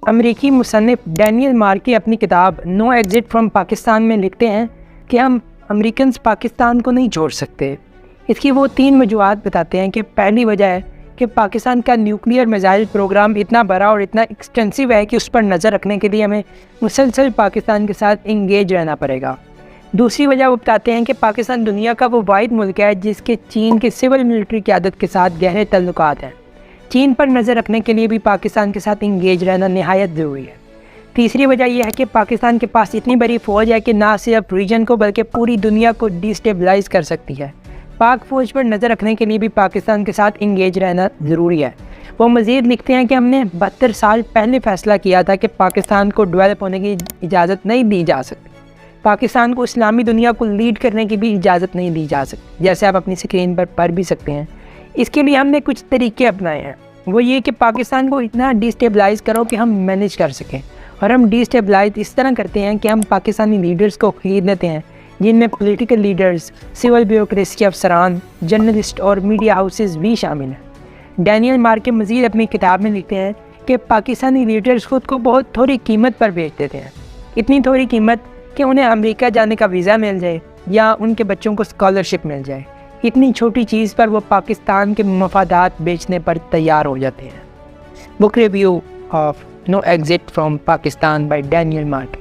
امریکی مصنف ڈینیل مارکی اپنی کتاب نو ایگزٹ فرام پاکستان میں لکھتے ہیں کہ ہم امریکنز پاکستان کو نہیں چھوڑ سکتے۔ اس کی وہ 3 وجوہات بتاتے ہیں کہ پہلی وجہ ہے کہ پاکستان کا نیوکلیئر میزائل پروگرام اتنا بڑا اور اتنا ایکسٹینسو ہے کہ اس پر نظر رکھنے کے لیے ہمیں مسلسل پاکستان کے ساتھ انگیج رہنا پڑے گا۔ دوسری وجہ وہ بتاتے ہیں کہ پاکستان دنیا کا وہ واحد ملک ہے جس کے چین کے سول ملٹری قیادت کے ساتھ گہرے تعلقات ہیں۔ چین پر نظر رکھنے کے لیے بھی پاکستان کے ساتھ انگیج رہنا نہایت ضروری ہے۔ تیسری وجہ یہ ہے کہ پاکستان کے پاس اتنی بڑی فوج ہے کہ نہ صرف ریجن کو بلکہ پوری دنیا کو ڈیسٹیبلائز کر سکتی ہے۔ پاک فوج پر نظر رکھنے کے لیے بھی پاکستان کے ساتھ انگیج رہنا ضروری ہے۔ وہ مزید لکھتے ہیں کہ ہم نے 72 سال پہلے فیصلہ کیا تھا کہ پاکستان کو ڈیولپ ہونے کی اجازت نہیں دی جا سکتی۔ پاکستان کو اسلامی دنیا کو لیڈ کرنے کی بھی اجازت نہیں دی جا سکتی، جیسے آپ اپنی اسکرین پر پڑھ بھی سکتے ہیں۔ اس کے لیے ہم نے کچھ طریقے اپنائے ہیں، وہ یہ کہ پاکستان کو اتنا ڈیسٹیبلائز کرو کہ ہم مینیج کر سکیں، اور ہم ڈیسٹیبلائز اس طرح کرتے ہیں کہ ہم پاکستانی لیڈرز کو خرید لیتے ہیں، جن میں پولیٹیکل لیڈرز، سول بیوروکریسی کے افسران، جرنلسٹ اور میڈیا ہاؤسز بھی شامل ہیں۔ ڈینیل مارکی مزید اپنی کتاب میں لکھتے ہیں کہ پاکستانی لیڈرز خود کو بہت تھوڑی قیمت پر بیچ دیتے ہیں، اتنی تھوڑی قیمت کہ انہیں امریکہ جانے کا ویزا مل جائے یا ان کے بچوں کو اسکالرشپ مل جائے۔ اتنی چھوٹی چیز پر وہ پاکستان کے مفادات بیچنے پر تیار ہو جاتے ہیں۔ Book review of no exit from Pakistan by Daniel مارکی۔